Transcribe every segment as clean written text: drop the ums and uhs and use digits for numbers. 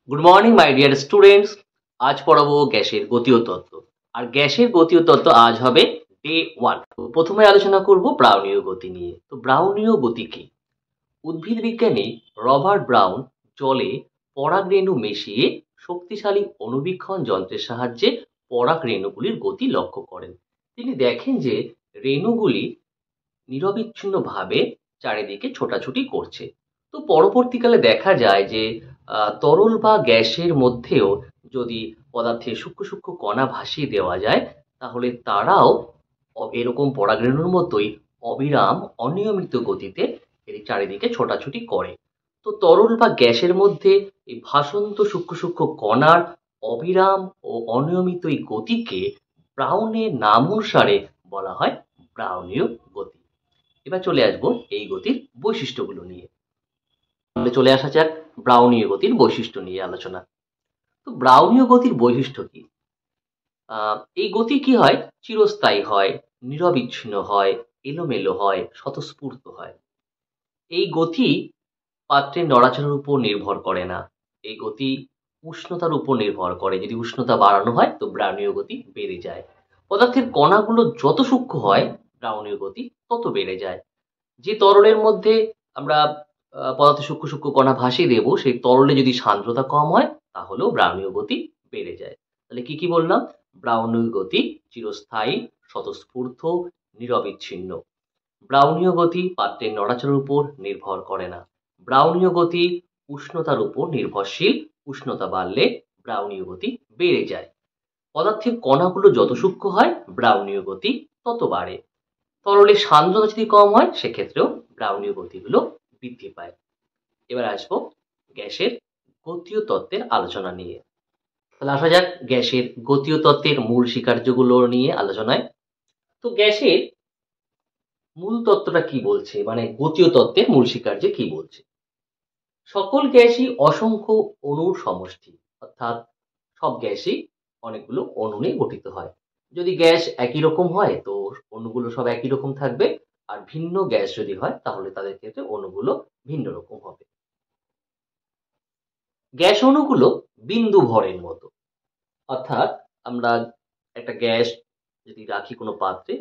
Good morning my dear students. আজ পড়াবো গ্যাসের গতীয় তত্ত্ব। আর গ্যাসের গতীয় তত্ত্ব আজ হবে ডে 1। তো প্রথমে আলোচনা করব ব্রাউনীয় গতি নিয়ে। তো ব্রাউনীয় গতি কি? উদ্ভিদ বিজ্ঞানী রবার্ট ব্রাউন জলে পরাগরেণু মিশিয়ে শক্তিশালী অণুবীক্ষণ যন্ত্রের সাহায্যে পরাগ রেণুগুলির গতি লক্ষ্য করেন। তিনি দেখেন যে রেণুগুলি নিরবিচ্ছিন্নভাবে চারিদিকে ছোটাছুটি করছে। তো পরবর্তীকালে দেখা যায় যে তরল বা গ্যাসের মধ্যেও যদি পদার্থের সূক্ষ্ম সূক্ষ্ম কণা ভাসিয়ে দেওয়া যায়, তাহলে তারাও এরকম পরাগরেণুর মতোই অবিরাম অনিয়মিত গতিতে এর চারিদিকে ছোটাছুটি করে। তো তরল বা গ্যাসের মধ্যে এই ভাসন্ত সূক্ষ্ম সূক্ষ্ম কণার অবিরাম ও অনিয়মিত এই গতিকে ব্রাউনের নাম অনুসারে বলা হয় ব্রাউনীয় গতি। এবার চলে আসবো এই গতির বৈশিষ্ট্যগুলো নিয়ে। তাহলে চলে আসা যাক ব্রাউনীয় গতির বৈশিষ্ট্য নিয়ে আলোচনা। তো ব্রাউনীয় গতির বৈশিষ্ট্য কি? এই গতি কি হয়? চিরস্থায়ী হয়, নিরবিচ্ছিন্ন হয়, এলোমেলো হয়, স্বতঃস্ফূর্ত হয়। এই গতি পাত্রের নড়াচড়ার উপর নির্ভর করে না। এই গতি উষ্ণতার উপর নির্ভর করে। যদি উষ্ণতা বাড়ানো হয় তো ব্রাউনীয় গতি বেড়ে যায়। পদার্থের কণাগুলো যত সূক্ষ্ম হয় ব্রাউনীয় গতি তত বেড়ে যায়। যে তরলের মধ্যে আমরা পদার্থের সূক্ষ্ম সূক্ষ্ম কণা ভাসিয়ে দেব, সেই তরলে যদি সান্দ্রতা কম হয় তাহলেও ব্রাউনীয় গতি বেড়ে যায়। তাহলে কি কি বললাম? ব্রাউনীয় গতি চিরস্থায়ী, স্বতঃস্ফূর্ত, নিরবিচ্ছিন্ন। ব্রাউনীয় গতি পাত্রের নড়াচড়ার উপর নির্ভর করে না। ব্রাউনীয় গতি উষ্ণতার উপর নির্ভরশীল। উষ্ণতা বাড়লে ব্রাউনীয় গতি বেড়ে যায়। পদার্থের কণাগুলো যত সূক্ষ্ম হয় ব্রাউনীয় গতি তত বাড়ে। তরলের সান্দ্রতা যদি কম হয় সেক্ষেত্রেও ব্রাউনীয় গতিগুলো বৃদ্ধি পায়। এবার আসবো গ্যাসের গতীয় তত্ত্বের আলোচনা নিয়ে। তাহলে আসা যাক গ্যাসের গতীয় তত্ত্বের মূল স্বীকার্যগুলো নিয়ে আলোচনায়। তো গ্যাসের মূল তত্ত্বটা কি বলছে, মানে গতীয় তত্ত্বের মূল স্বীকার্যে কি বলছে? সকল গ্যাসই অসংখ্য অণুর সমষ্টি, অর্থাৎ সব গ্যাসই অনেকগুলো অণু নিয়ে গঠিত হয়। যদি গ্যাস একই রকম হয় তো অণুগুলো সব একই রকম থাকবে, আর ভিন্ন গ্যাস যদি হয় তাহলে তাদের ক্ষেত্রে অণুগুলো ভিন্ন রকম হবে। গ্যাস অণুগুলো বিন্দু ভরের মতো, অর্থাৎ আমরা একটা গ্যাস যদি রাখি কোনো পাত্রে,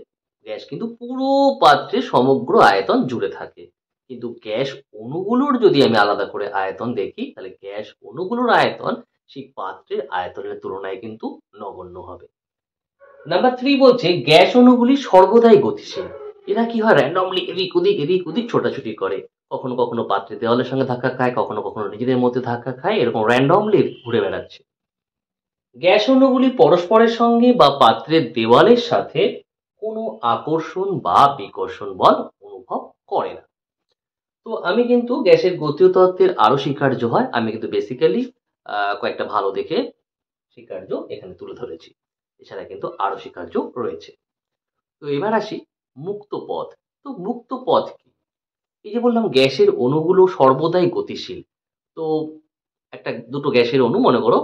গ্যাস কিন্তু পুরো পাত্রে সমগ্র আয়তন জুড়ে থাকে। কিন্তু গ্যাস অণুগুলোর যদি আমি আলাদা করে আয়তন দেখি, তাহলে গ্যাস অণুগুলোর আয়তন সেই পাত্রের আয়তনের তুলনায় কিন্তু নগণ্য হবে। নাম্বার 3 বলছে গ্যাস অণুগুলি সর্বদাই গতিশীল। এরা কি হয়? র্যান্ডমলি এদিক ওদিক ছোটাছুটি করে। কখনো কখনো পাত্রের দেওয়ালের সঙ্গে ধাক্কা খায়, কখনো কখনো নিজেদের মধ্যে ধাক্কা খায়, এরকম র্যান্ডমলি ঘুরে বেড়াচ্ছে। গ্যাস অণুগুলি পরস্পরের সঙ্গে বা পাত্রের দেওয়ালের সাথে কোনো আকর্ষণ বা বিকর্ষণ বল অনুভব করে না। তো আমি কিন্তু গ্যাসের গতীয় তত্ত্বের আরো স্বীকার্য হয়, আমি কিন্তু বেসিক্যালি কয়েকটা ভালো দেখে স্বীকার্য এখানে তুলে ধরেছি। এছাড়া কিন্তু আরো স্বীকার্য রয়েছে। তো এবার আসি মুক্ত পথ। তো মুক্ত পথ কি? এই যে বললাম গ্যাসের অণুগুলো সর্বদাই গতিশীল। তো দুটো গ্যাসের অণু মনে করো,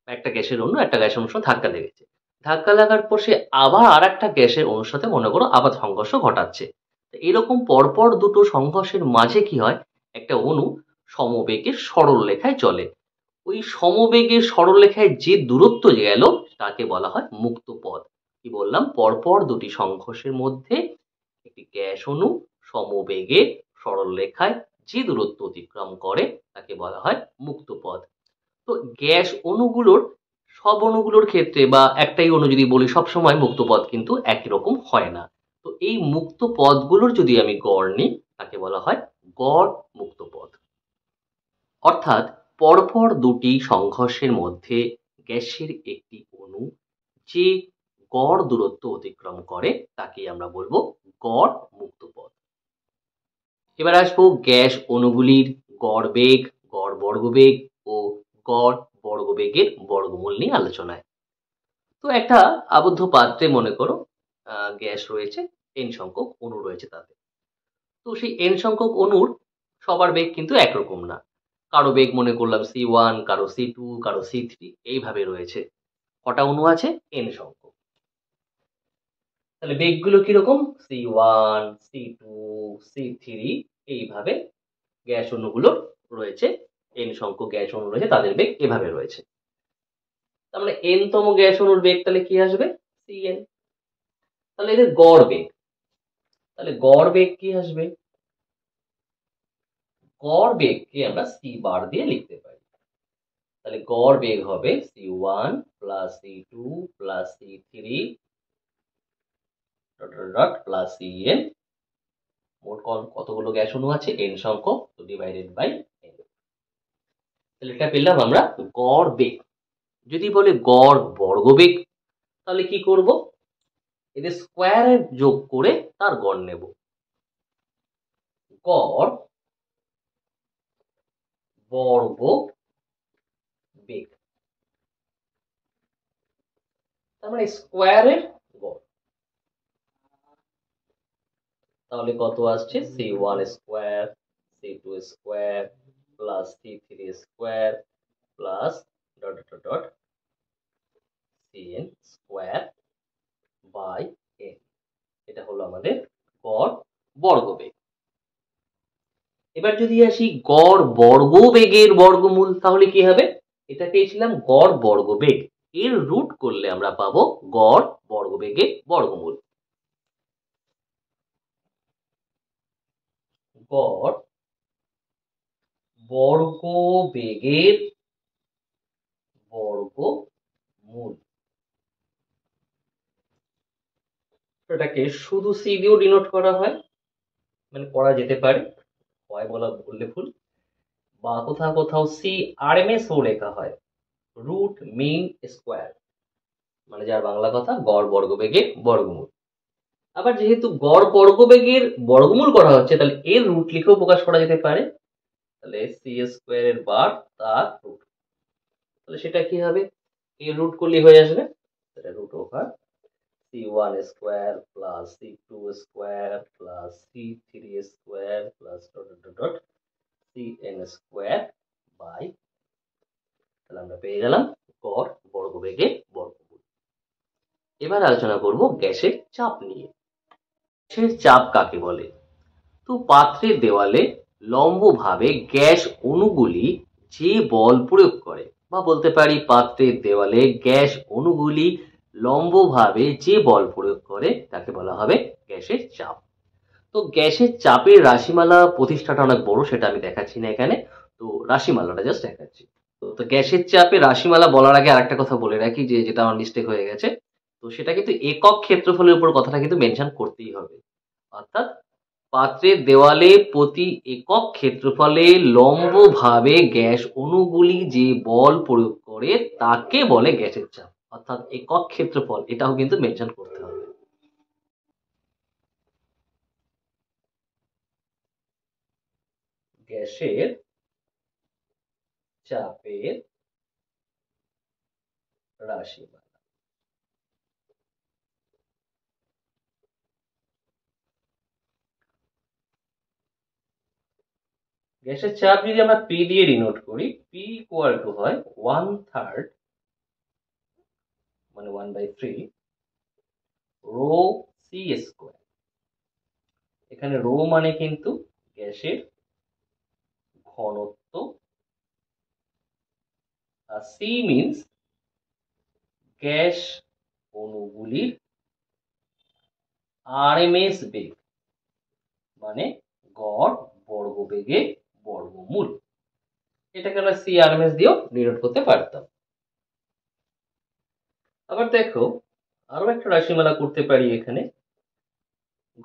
একটা গ্যাসের অণু একটা গ্যাসের অণুর সঙ্গে ধাক্কা লেগেছে। ধাক্কা লাগার পর সে আবার আরেকটা গ্যাসের অণুর সাথে মনে করো আবার সংঘর্ষ ঘটাচ্ছে। তো এরকম পরপর দুটো সংঘর্ষের মাঝে কি হয়? একটা অণু সমবেগে সরল রেখায় চলে। ওই সমবেগে সরলরেখায় যে দূরত্ব গেল তাকে বলা হয় মুক্ত পথ। কি বললাম? পরপর দুটি সংঘর্ষের মধ্যে একটি গ্যাস অণু সমবেগে সরলরেখায় যে দূরত্ব অতিক্রম করে তাকে বলা হয় মুক্ত পথ। তো গ্যাস অণুগুলোর সব অণুগুলোর ক্ষেত্রে বা একটাই অণু যদি বলি, সবসময় মুক্ত পথ কিন্তু একই রকম হয় না। তো এই মুক্ত পথগুলোর যদি আমি গড় নিই তাকে বলা হয় গড় মুক্ত পথ। অর্থাৎ পরপর দুটি সংঘর্ষের মধ্যে গ্যাসের একটি অণু যে গড় দূরত্ব অতিক্রম করে তাকেই আমরা বলবো গড় মুক্ত পথ। এবার আসবো গ্যাস অণুগুলির গড় বেগ, গড় বর্গবেগ ও গড় বর্গবেগের বর্গমূল নিয়ে আলোচনায়। তো একটা আবদ্ধ পাত্রে মনে করো গ্যাস রয়েছে, n সংখ্যক অণু রয়েছে তাতে। তো সেই n সংখ্যক অণুর সবার বেগ কিন্তু একরকম না। কারো বেগ মনে করলাম c1, কারো c2, কারো c3, এইভাবে রয়েছে। কটা অণু আছে? n সংখ্যক। তাহলে বেগগুলো কিরকম? c1, c2, c3, এইভাবে গ্যাস অণুগুলো রয়েছে n সংখ্যক গ্যাস অণু রয়েছে তাদের বেগ এভাবে রয়েছে। তার মানে n তম গ্যাস অণুর বেগ তাহলে কি আসবে? Cn। তাহলে এদের গড় বেগ, তাহলে গড় বেগ কি আসবে? গড় বেগকে আমরা c বার দিয়ে লিখতে পারি। তাহলে গড় বেগ হবে c1 plus c2 plus c3 plus cn। মোট কতগুলো গ্যাস অণু আছে? n সংখ্যক, তো ডিভাইডেড বাই n। তাহলে এটা পেলাম আমরা গড় বেগ। যদি বলে গড় বর্গবেগ তাহলে কি করব? এদের স্কোয়ারে যোগ করে তার গড় নেব। গড় বর্গ বেগ, তার মানে স্কোয়ারের গড়। তাহলে কত আসছে? c1 square, c2 square plus c3 square plus dot dot dot cn square by n। এটা হলো আমাদের গড় বর্গবেগ। এবার যদি আসি গড় বর্গবেগের বর্গমূল, তাহলে কি হবে? এটা পেয়েছিলাম গড় বর্গবেগ, এর রুট করলে আমরা পাবো গড় বর্গবেগের বর্গমূল। গড় বর্গবেগের বর্গমূল, এটাকে শুধু c দিয়েও ডিনোট করা হয়, মানে করা যেতে পারে, হয় বললে ভুল, বা কোথাও কোথাও CRMS ও লেখা হয়, রুট মিন স্কোয়ার, মানে যার বাংলা কথা গড় বর্গবেগের বর্গমূল। আবার যেহেতু গড় বর্গবেগের বর্গমূল করা হচ্ছে, তাহলে এর রুট লিখেও প্রকাশ করা যেতে পারে। তাহলে c স্কোয়ারের বার তার রুট, তাহলে সেটা কি হবে? এর রুট করলে হয়ে আসবে, তাহলে root over c1 square plus c2 square plus c3 square plus dot dot dot cn square by, তাহলে আমরা পেয়ে গেলাম গড় বর্গবেগের বর্গমূল। এবার আলোচনা করব গ্যাসের চাপ নিয়ে। গ্যাসের চাপ কাকে বলে? তো পাত্রের দেওয়ালে লম্বভাবে গ্যাস অণুগুলি যে বল প্রয়োগ করে, বা বলতে পারি পাত্রের দেওয়ালে গ্যাস অণুগুলি লম্বভাবে যে বল প্রয়োগ করে তাকে বলা হবে গ্যাসের চাপ। তো গ্যাসের চাপের রাশিমালা প্রতিষ্ঠাটা অনেক বড়, সেটা আমি দেখাচ্ছি না এখানে, তো রাশিমালাটা জাস্ট দেখাচ্ছি। তো গ্যাসের চাপের রাশিমালা বলার আগে আরেকটা কথা বলে রাখি, যেটা আমার মিস্টেক হয়ে গেছে, তো সেটা কিন্তু একক ক্ষেত্রফলের উপর কথাটা কিন্তু মেনশন করতেই হবে। অর্থাৎ পাত্রের দেওয়ালে প্রতি একক ক্ষেত্রফলে লম্বভাবে গ্যাস অণুগুলি যে বল প্রয়োগ করে তাকে বলে গ্যাসের চাপ। অর্থাৎ একক ক্ষেত্রফল এটাও কিন্তু মেনশন করতে হবে। গ্যাসের চাপের রাশিমালা। গ্যাসের চাপ যদি আমরা পি দিয়ে ডিনোট করি, পি ইকুয়াল টু হয় 1/3 মানে 1/3 রো সি স্কোয়ার। এখানে রো মানে কিন্তু গ্যাসের ঘনত্ব, আর সি মিন্স গ্যাস অণুগুলির আরএমএস বেগ, মানে গড় বর্গবেগের বর্গমূল। এটাকে আমরা সিআরএমএস দিয়েও ডিনোট করতে পারতাম। আবার দেখো আরো একটা রাশিমালা করতে পারি এখানে।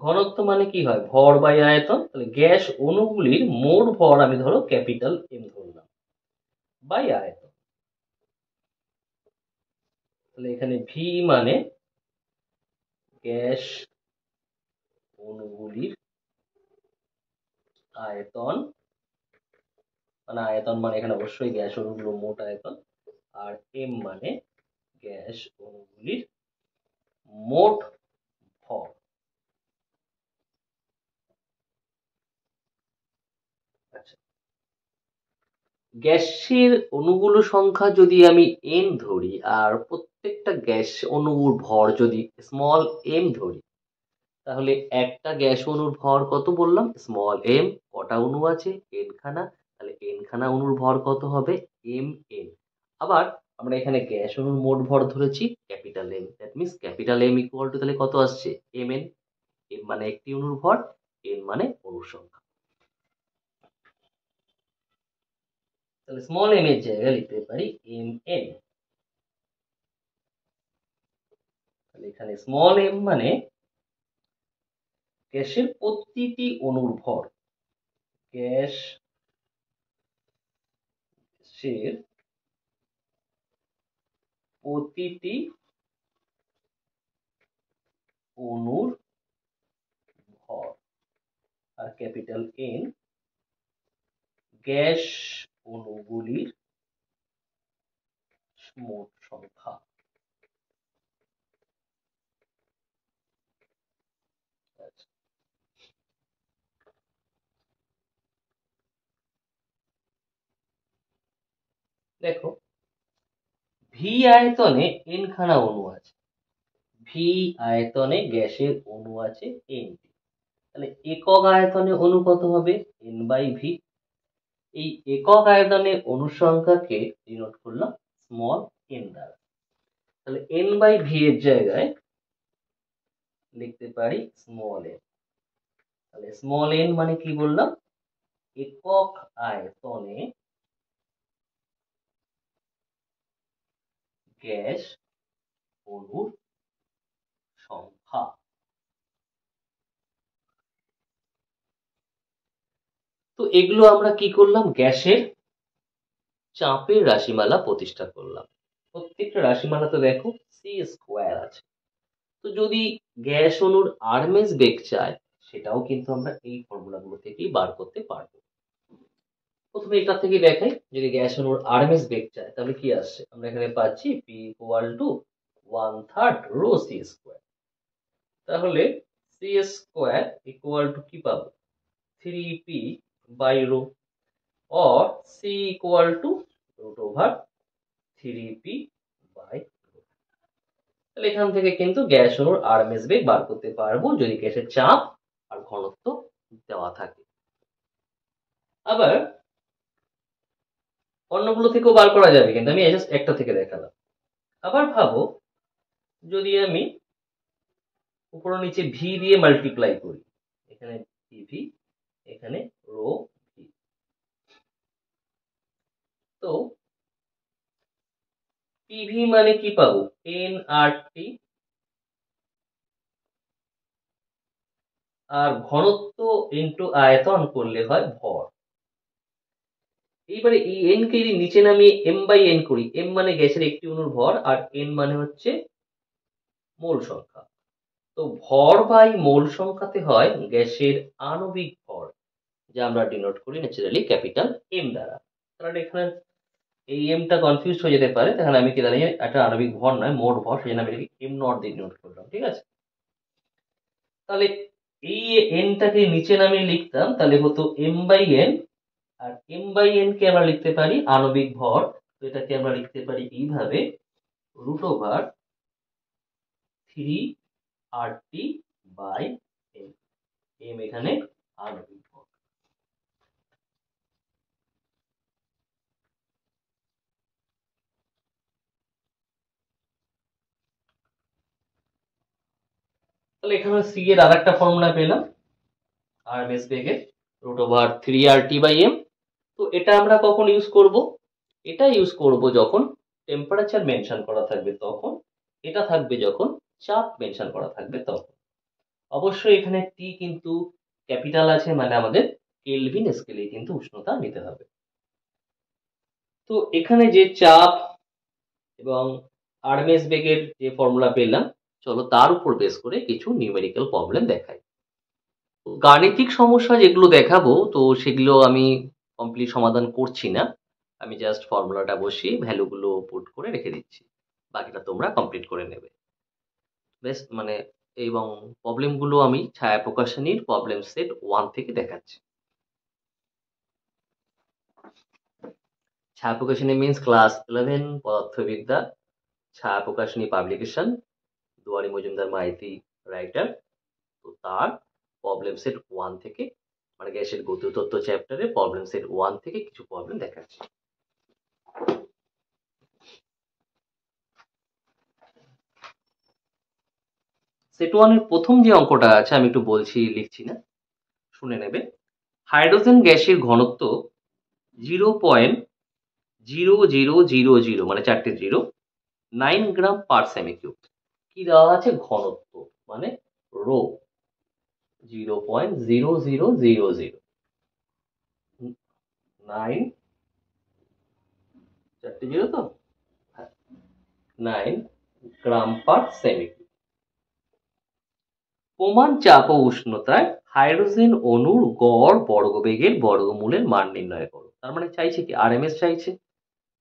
ঘনত্ব মানে কি হয়? ভর বাই আয়তন। তাহলে গ্যাস অণুগুলির মোট ভর আমি ধরো ক্যাপিটাল এম ধরলাম, বাই আয়তন। তাহলে এখানে ভি মানে গ্যাস অণুগুলির আয়তন, মানে আয়তন মানে এখানে অবশ্যই গ্যাস অণুগুলোর মোট আয়তন, আর এম মানে গ্যাস অণুগুলির মোট ভর। আচ্ছা, গ্যাসের অণুগুলো সংখ্যা যদি আমি n ধরি আর প্রত্যেকটা গ্যাস অণুর ভর যদি স্মল m ধরি, তাহলে একটা গ্যাস অণুর ভর কত বললাম? Small m। কটা অণু আছে? n খানা। তাহলে n খানা অণুর ভর কত হবে mn। আবার আমরা এখানে গ্যাস অণুর মোট ভর ধরেছি capital M, that means capital M equal to তাহলে কত আসছে mn। m মানে একটি অণুর ভর, n মানে অণুর সংখ্যা। তাহলে স্মল m এর জায়গায় লিখতে পারি mn। তাহলে এখানে স্মল m মানে গ্যাসের প্রতিটি অণুর ভর, গ্যাসের প্রতিটি অণুর ভর, আর ক্যাপিটাল N গ্যাস অণুগুলির মোট সংখ্যা। দেখো ভি আয়তনে n খানা অণু আছে, ভি আয়তনে গ্যাসের অণু আছে nটি। তাহলে একক আয়তনে অণু কত হবে n/v। এই একক আয়তনে অণুর সংখ্যাকে ডিনোট করলাম স্মল n দ্বারা। তাহলে n/v এর জায়গায় লিখতে পারি স্মল n। তাহলে স্মল n মানে কি বললাম, একক আয়তনে গ্যাস অণুর সংখ্যা। তো এগুলো আমরা কি করলাম, গ্যাসের চাপের রাশিমালা প্রতিষ্ঠা করলাম। প্রত্যেকটা রাশিমালা তো দেখো c² আছে। তো যদি গ্যাস অণুর আরএমএস বেগ চাই, সেটাও কিন্তু আমরা এই ফর্মুলাগুলো থেকেই বার করতে পারবো। প্রথমে এটা থেকে দেখাই, যদি গ্যাস অণুর আরএমএস বেগ চাই তাহলে কি আসছে, আমরা এখানে পাচ্ছি p = 1/3 রো c²। তাহলে c² ইকুয়াল টু কি পাবো 3p/ρ, or c equal to √3p/ρ। তাহলে এখান থেকে কিন্তু গ্যাস অণুর আরএমএস বেগ বার করতে পারবো যদি গ্যাসের চাপ আর ঘনত্ব দেওয়া থাকে। আবার অন্যগুলো থেকেও বার করা যাবে, কিন্তু আমি জাস্ট একটা থেকে দেখালাম। আবার ভাবো যদি আমি উপর নিচে ভি দিয়ে মাল্টিপ্লাই করি, এখানে পিভি এখানে রো ভি, তো পিভি মানে কি পাবো nRT, আর ঘনত্ব ইন্টু আয়তন করলে হয় ভর। এইবারে এই n কে যদি নিচে নামিয়ে m/n করি, m মানে গ্যাসের একটি অণুর ভর আর n মানে হচ্ছে মোল সংখ্যা। তো ভর বাই মোল সংখ্যাতে হয় গ্যাসের আণবিক ভর, যা আমরা ডিনোট করি ন্যাচারালি ক্যাপিটাল M দ্বারা। কারণ এখানে এই এমটা কনফিউজ হয়ে যেতে পারে, তাহলে আমি কি জানি একটা আণবিক ভর নয় মোট ভর, সেই জন্য আমি m0 দিয়ে ডিনোট করলাম, ঠিক আছে। তাহলে এই nটাকে নিচে নামিয়ে লিখতাম, তাহলে হতো m/n, আর m/n কে আমরা লিখতে পারি আণবিক ভর। তো এটাকে আমরা লিখতে পারি এইভাবে √3RT/m। m এখানে আণবিক ভর। তাহলে এখানে c এর আরেকটা ফর্মুলা পেলাম আরএমএস বেগের √3RT/m। তো এটা আমরা কখন ইউজ করব, এটা ইউজ করব যখন টেম্পারেচার মেনশন করা থাকবে তখন, এটা থাকবে যখন চাপ মেনশন করা থাকবে তখন। অবশ্যই এখানে টি কিন্তু ক্যাপিটাল আছে, মানে আমাদের কেলভিন স্কেলে কিন্তু উষ্ণতা নিতে হবে। তো এখানে যে চাপ এবং আরএমএস বেগের যে ফর্মুলা পেলাম, চলো তার উপর বেস করে কিছু নিউমেরিক্যাল প্রবলেম দেখাই। গাণিতিক সমস্যা যেগুলো দেখাবো তো সেগুলো আমি কমপ্লিট সমাধান করছি না, আমি জাস্ট ফর্মুলাটা বসিয়ে ভ্যালুগুলো পুট করে রেখে দিচ্ছি, বাকিটা তোমরা কমপ্লিট করে নেবে বেশ। মানে এবং প্রবলেমগুলো আমি ছায়া প্রকাশনীর প্রবলেম সেট 1 থেকে দেখাচ্ছি। ছায়া প্রকাশনী মিন্স ক্লাস 11 পদার্থবিদ্যা, ছায়া প্রকাশনী পাবলিকেশন, দুয়ারি মজুমদার মাইতি রাইটার। তো তার প্রবলেম সেট 1 থেকে মানে গ্যাসের গতীয় তত্ত্ব চ্যাপ্টারে প্রবলেম সেট 1 থেকে কিছু প্রবলেম দেখাচ্ছি। সেট 1 এর প্রথম যে অঙ্কটা আছে আমি একটু বলছি, লিখছি না, শুনে নেবে। হাইড্রোজেন গ্যাসের ঘনত্ব 0.0000 মানে 4টে 0 9 গ্রাম পার সেমি কিউব। কি দেওয়া আছে? ঘনত্ব মানে রো 0.0000 9 4টে 0 তো 9 গ্রাম পার সেমি কিউব। প্রমাণ চাপ ও উষ্ণতায় হাইড্রোজেন অণুর গড় বর্গবেগের বর্গমূলের মান নির্ণয় করো। তার মানে চাইছে কি? আরএমএস চাইছে।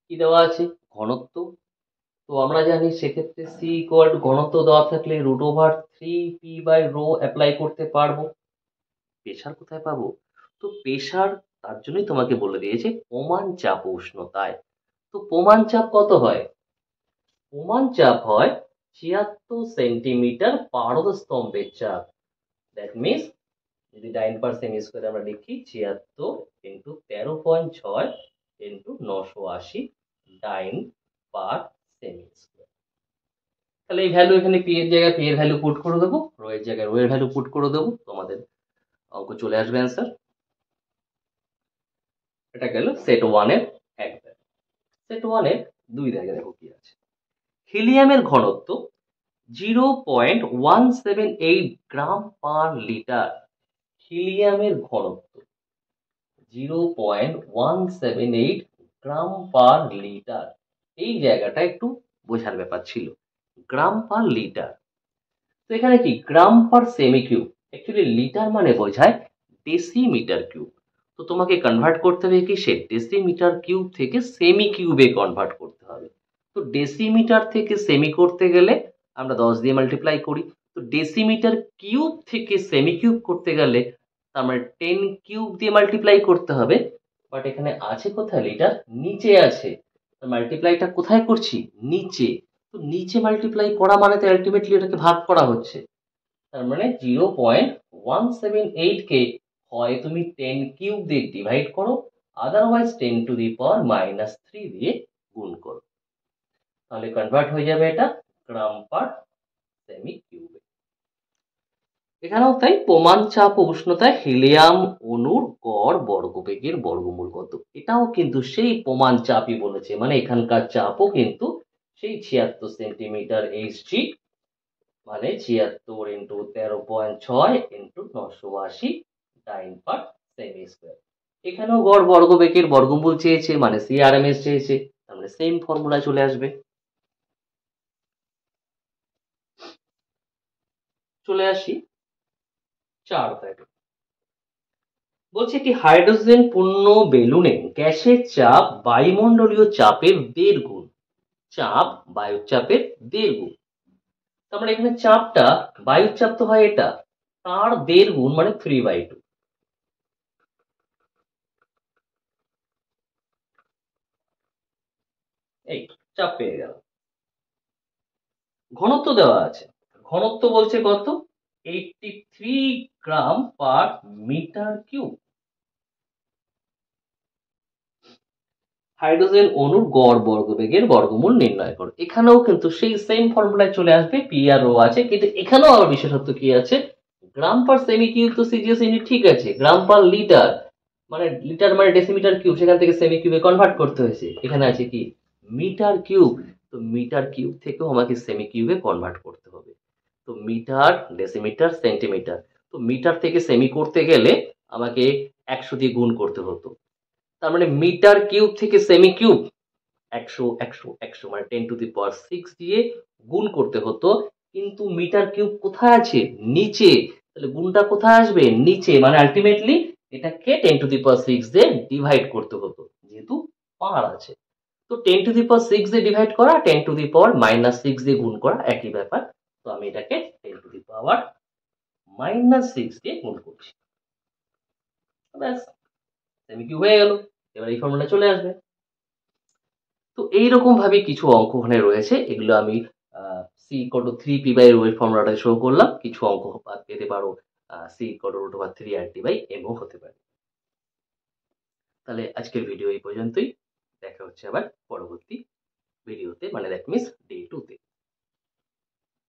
কি দেওয়া আছে? ঘনত্ব। তো আমরা জানি সেক্ষেত্রে সি ইকুয়াল টু ঘনত্ব দেওয়া থাকলে √3p/ρ অ্যাপ্লাই করতে পারবো। প্রেশার কোথায় পাবো? তো প্রেশার তার জন্যই তোমাকে বলে দিয়েছে প্রমাণ চাপ ও উষ্ণতায়। তো প্রমাণ চাপ কত হয়? প্রমাণ চাপ হয় 76 সেন্টিমিটার পারদ স্তম্ভের চাপ। দ্যাট মিনস যদি ডাইন পার সেমি স্কোয়ার আমরা লিখি 76 ইন্টু 13.6 ইন্টু 980 ডাইন পার সেমি স্কোয়ার। তাহলে এই ভ্যালু এখানে পি এর জায়গায় পি এর ভ্যালু পুট করে দেবো, রো এর জায়গায় রো এর ভ্যালু পুট করে দেবো, তোমাদের অঙ্ক চলে আসবে অ্যান্সার। এটা গেল সেট 1 এর এক দাগে। সেট 1 এর দুই দাগে দেখো কি আছে। হিলিয়ামের ঘনত্ব 0.178 গ্রাম পার লিটার। হিলিয়ামের ঘনত্ব 0.178 গ্রাম পার লিটার। এই জায়গাটা একটু বোঝার ব্যাপার ছিল, গ্রাম পার লিটার। তো এখানে কি গ্রাম পার সেমি কিউব, অ্যাকচুয়ালি লিটার মানে বোঝায় ডেসিমিটার কিউব। তো তোমাকে কনভার্ট করতে হবে কি সে ডেসিমিটার কিউব থেকে সেমি কিউবে কনভার্ট করতে হবে। তো ডেসিমিটার থেকে সেমি করতে গেলে আমরা 10 দিয়ে মাল্টিপ্লাই করি। তো ডেসিমিটার কিউব থেকে সেমি কিউব করতে গেলে তার মানে 10 কিউব দিয়ে মাল্টিপ্লাই করতে হবে। বাট এখানে আছে কোথায়? লিটার নিচে আছে। মাল্টিপ্লাইটা কোথায় করছি? নিচে। তো নিচে মাল্টিপ্লাই করা মানে তো আলটিমেটলি এটাকে ভাগ করা হচ্ছে। তার মানে 0.178 কে হয় তুমি 10 কিউব দিয়ে ডিভাইড করো, আদারওয়াইজ 10⁻³ দিয়ে গুণ করো। তাহলে কনভার্ট হয়ে যাবে এটা গ্রাম পার সেমি কিউবে। এখানেও তাই প্রমাণ চাপ ও উষ্ণতায় হিলিয়াম অণুর গড় বর্গবেগের বর্গমূল কত। এটাও কিন্তু সেই প্রমাণ চাপই বলেছে, মানে এখানকার চাপও কিন্তু সেই 76 সেন্টিমিটার এইচজি, মানে 76 ইন্টু 13.6 ইন্টু 980 ডাইন পার সেমি স্কোয়ার। এখানেও গড় বর্গবেগের বর্গমূল চেয়েছে, মানে সিআরএমএস চেয়েছে, তার মানে সেম ফর্মুলা চলে আসবে। চলে আসি 4 দাগে। বলছে কি হাইড্রোজেন পূর্ণ বেলুনে গ্যাসের চাপ বায়ুমণ্ডলীয় চাপের 1.5 গুণ। চাপ বায়ুর চাপের 1.5 গুণ। তার মানে এখানে চাপটা বায়ুর চাপ তো হয় এটা, তার 1.5 গুণ মানে 3/2। এই চাপ পেয়ে গেল। ঘনত্ব দেওয়া আছে, ঘনত্ব বলছে কত? 83 গ্রাম পার মিটার কিউব। হাইড্রোজেন অণুর গড় বর্গবেগের বর্গমূল নির্ণয় করো। এখানেও কিন্তু সেই সেম ফর্মুলায় চলে আসবে, পি আর রো আছে, কিন্তু এখানেও আবার বিশেষত্ব কি আছে? গ্রাম পার সেমি কিউব তো সিজিএস ইউনিট ঠিক আছে, গ্রাম পার লিটার মানে লিটার মানে ডেসিমিটার কিউব, সেখান থেকে সেমি কিউবে কনভার্ট করতে হয়েছে। এখানে আছে কি মিটার কিউব, তো মিটার কিউব থেকেও আমাকে সেমি কিউবে কনভার্ট করতে হবে। তো মিটার, ডেসিমিটার, সেন্টিমিটার, তো মিটার থেকে সেমি করতে গেলে আমাকে 100 দিয়ে গুণ করতে হতো। তার মানে মিটার কিউব থেকে সেমি কিউব 100 100 100 মানে 10⁶ দিয়ে গুণ করতে হতো। কিন্তু মিটার কিউব কোথায় আছে? নিচে। তাহলে গুণটা কোথায় আসবে? নিচে, মানে আলটিমেটলি এটাকে 10⁶ দিয়ে ডিভাইড করতে হতো, যেহেতু পার আছে। তো 10⁶ দিয়ে ডিভাইড করা, 10⁻⁻6 দিয়ে গুণ করা একই ব্যাপার। তো আমি এটাকে 10⁻⁻6 দিয়ে গুণ করছি। ব্যাস, সেমি কিউব হয়ে গেল। এবার এই ফর্মুলা চলে আসবে। তো এইরকম ভাবে কিছু অঙ্ক ওখানে রয়েছে, এগুলো আমি c = 3p/ρ এর ফর্মুলাটা শো করলাম। কিছু অঙ্ক পেতে পারো সি কট রুট ওভার 3RT/mও হতে পারে। তাহলে আজকের ভিডিও এই পর্যন্তই। দেখা হচ্ছে আবার পরবর্তী ভিডিওতে, মানে দ্যাট মিনস ডে 2 তে।